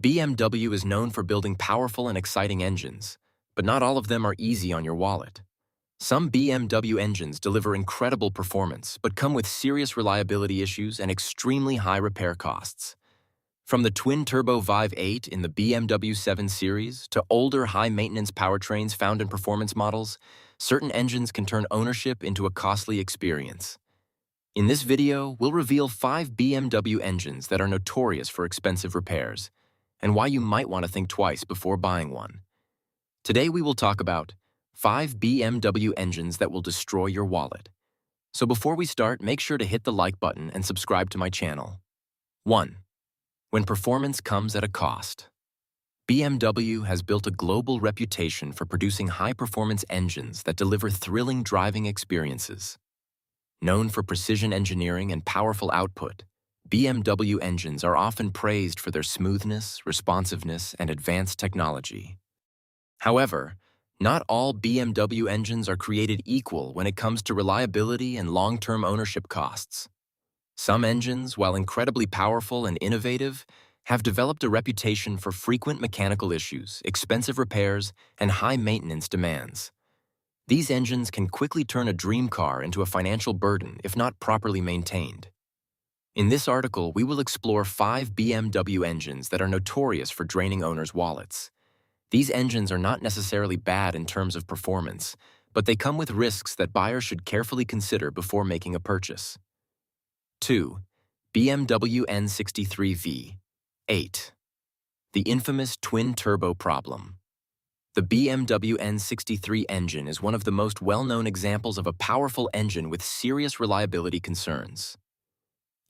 BMW is known for building powerful and exciting engines, but not all of them are easy on your wallet. Some BMW engines deliver incredible performance, but come with serious reliability issues and extremely high repair costs. From the twin-turbo Vive 8 in the BMW 7 Series to older high-maintenance powertrains found in performance models, certain engines can turn ownership into a costly experience. In this video, we'll reveal 5 BMW engines that are notorious for expensive repairs, and why you might want to think twice before buying one. Today we will talk about 5 BMW engines that will destroy your wallet. So before we start, make sure to hit the like button and subscribe to my channel. 1. When performance comes at a cost. BMW has built a global reputation for producing high-performance engines that deliver thrilling driving experiences. Known for precision engineering and powerful output, BMW engines are often praised for their smoothness, responsiveness, and advanced technology. However, not all BMW engines are created equal when it comes to reliability and long-term ownership costs. Some engines, while incredibly powerful and innovative, have developed a reputation for frequent mechanical issues, expensive repairs, and high maintenance demands. These engines can quickly turn a dream car into a financial burden if not properly maintained. In this article, we will explore 5 BMW engines that are notorious for draining owners' wallets. These engines are not necessarily bad in terms of performance, but they come with risks that buyers should carefully consider before making a purchase. 2. BMW N63 V8. The infamous twin-turbo problem. The BMW N63 engine is one of the most well-known examples of a powerful engine with serious reliability concerns.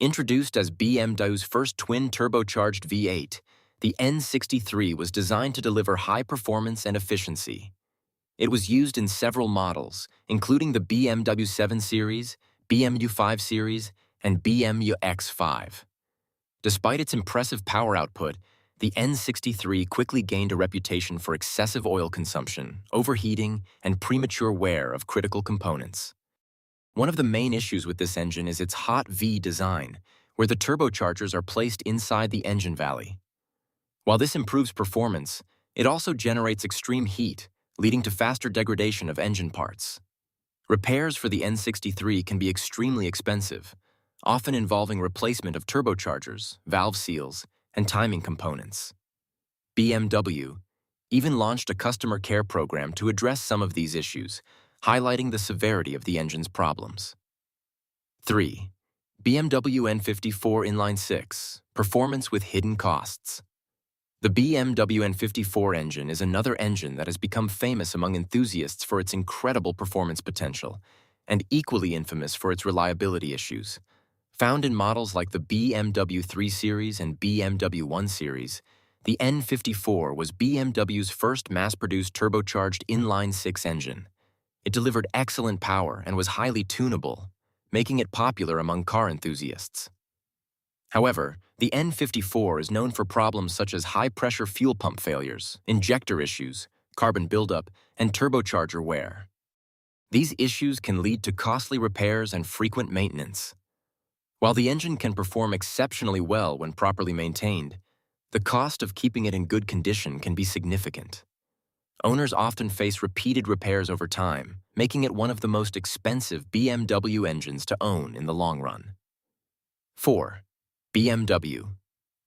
Introduced as BMW's first twin-turbocharged V8, the N63 was designed to deliver high performance and efficiency. It was used in several models, including the BMW 7 Series, BMW 5 Series, and BMW X5. Despite its impressive power output, the N63 quickly gained a reputation for excessive oil consumption, overheating, and premature wear of critical components. One of the main issues with this engine is its hot V design, where the turbochargers are placed inside the engine valley. While this improves performance, it also generates extreme heat, leading to faster degradation of engine parts. Repairs for the N63 can be extremely expensive, often involving replacement of turbochargers, valve seals, and timing components. BMW even launched a customer care program to address some of these issues, highlighting the severity of the engine's problems. 3. BMW N54 Inline-6, performance with hidden costs. The BMW N54 engine is another engine that has become famous among enthusiasts for its incredible performance potential, and equally infamous for its reliability issues. Found in models like the BMW 3 Series and BMW 1 Series, the N54 was BMW's first mass-produced turbocharged inline-6 engine. It delivered excellent power and was highly tunable, making it popular among car enthusiasts. However, the N54 is known for problems such as high-pressure fuel pump failures, injector issues, carbon buildup, and turbocharger wear. These issues can lead to costly repairs and frequent maintenance. While the engine can perform exceptionally well when properly maintained, the cost of keeping it in good condition can be significant. Owners often face repeated repairs over time, making it one of the most expensive BMW engines to own in the long run. 4. BMW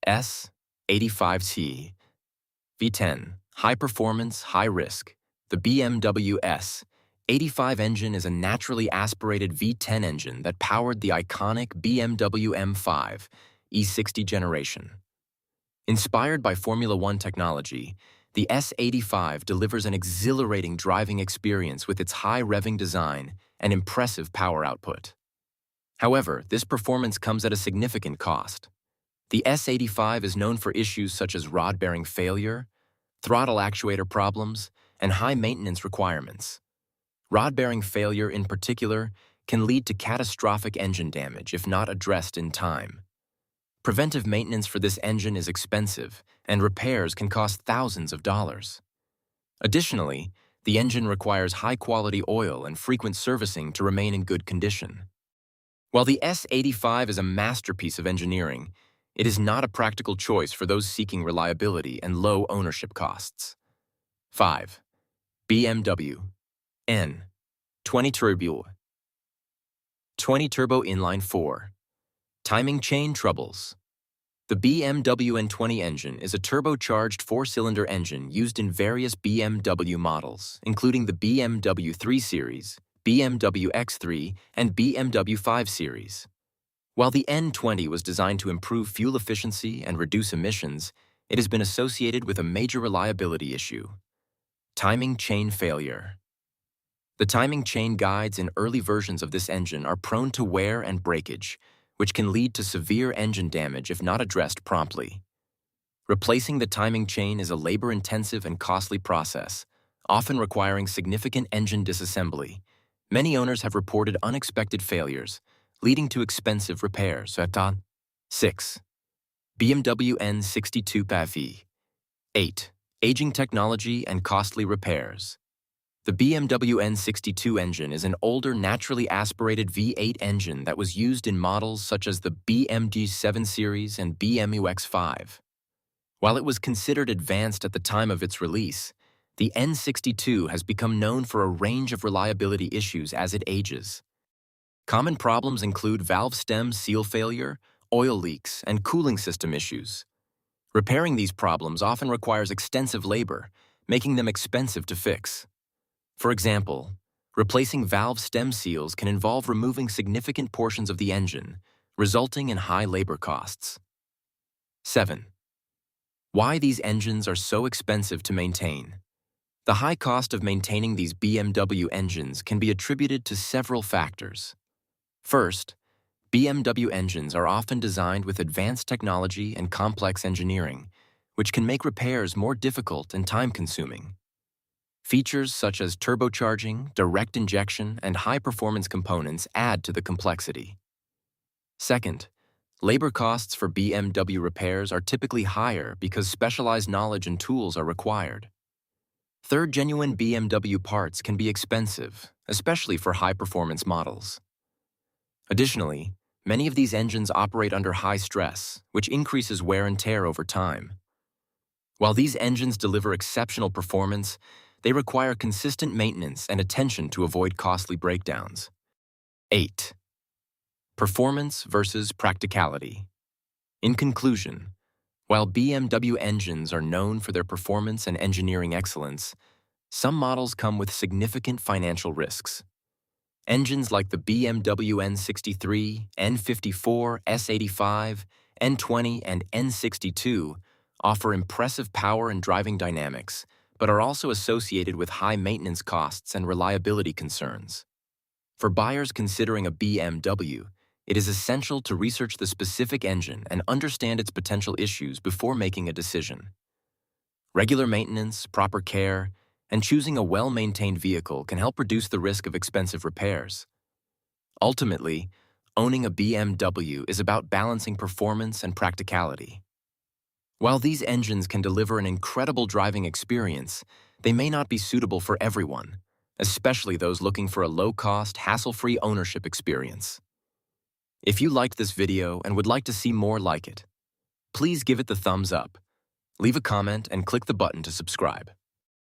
S85T V10. High performance, high risk. The BMW S85 engine is a naturally aspirated V10 engine that powered the iconic BMW M5 E60 generation. Inspired by Formula One technology, the S85 delivers an exhilarating driving experience with its high revving design and impressive power output. However, this performance comes at a significant cost. The S85 is known for issues such as rod bearing failure, throttle actuator problems, and high maintenance requirements. Rod bearing failure, in particular, can lead to catastrophic engine damage if not addressed in time. Preventive maintenance for this engine is expensive, and repairs can cost thousands of dollars. Additionally, the engine requires high-quality oil and frequent servicing to remain in good condition. While the S85 is a masterpiece of engineering, It is not a practical choice for those seeking reliability and low ownership costs. 5. BMW N 20 Turbo 20 Turbo Inline 4. Timing chain troubles. The BMW N20 engine is a turbocharged four-cylinder engine used in various BMW models, including the BMW 3 Series, BMW X3, and BMW 5 Series. While the N20 was designed to improve fuel efficiency and reduce emissions, it has been associated with a major reliability issue: timing chain failure. The timing chain guides in early versions of this engine are prone to wear and breakage, which can lead to severe engine damage if not addressed promptly. Replacing the timing chain is a labor-intensive and costly process, often requiring significant engine disassembly. Many owners have reported unexpected failures, leading to expensive repairs. 6. BMW N62 PAV 8. Aging technology and costly repairs. The BMW N62 engine is an older naturally aspirated V8 engine that was used in models such as the BMW 7 Series and BMW X5. While it was considered advanced at the time of its release, the N62 has become known for a range of reliability issues as it ages. Common problems include valve stem seal failure, oil leaks, and cooling system issues. Repairing these problems often requires extensive labor, making them expensive to fix. For example, replacing valve stem seals can involve removing significant portions of the engine, resulting in high labor costs. 7. Why these engines are so expensive to maintain. The high cost of maintaining these BMW engines can be attributed to several factors. First, BMW engines are often designed with advanced technology and complex engineering, which can make repairs more difficult and time-consuming. Features such as turbocharging, direct injection, and high-performance components add to the complexity. Second, labor costs for BMW repairs are typically higher because specialized knowledge and tools are required. Third, genuine BMW parts can be expensive, especially for high-performance models. Additionally, many of these engines operate under high stress, which increases wear and tear over time. While these engines deliver exceptional performance, they require consistent maintenance and attention to avoid costly breakdowns. 8. Performance versus practicality. In conclusion, while BMW engines are known for their performance and engineering excellence, some models come with significant financial risks. Engines like the BMW N63, N54, S85, N20, and N62 offer impressive power and driving dynamics, but are also associated with high maintenance costs and reliability concerns. For buyers considering a BMW, it is essential to research the specific engine and understand its potential issues before making a decision. Regular maintenance, proper care, and choosing a well-maintained vehicle can help reduce the risk of expensive repairs. Ultimately, owning a BMW is about balancing performance and practicality. While these engines can deliver an incredible driving experience, they may not be suitable for everyone, especially those looking for a low-cost, hassle-free ownership experience. If you liked this video and would like to see more like it, please give it the thumbs up, leave a comment, and click the button to subscribe.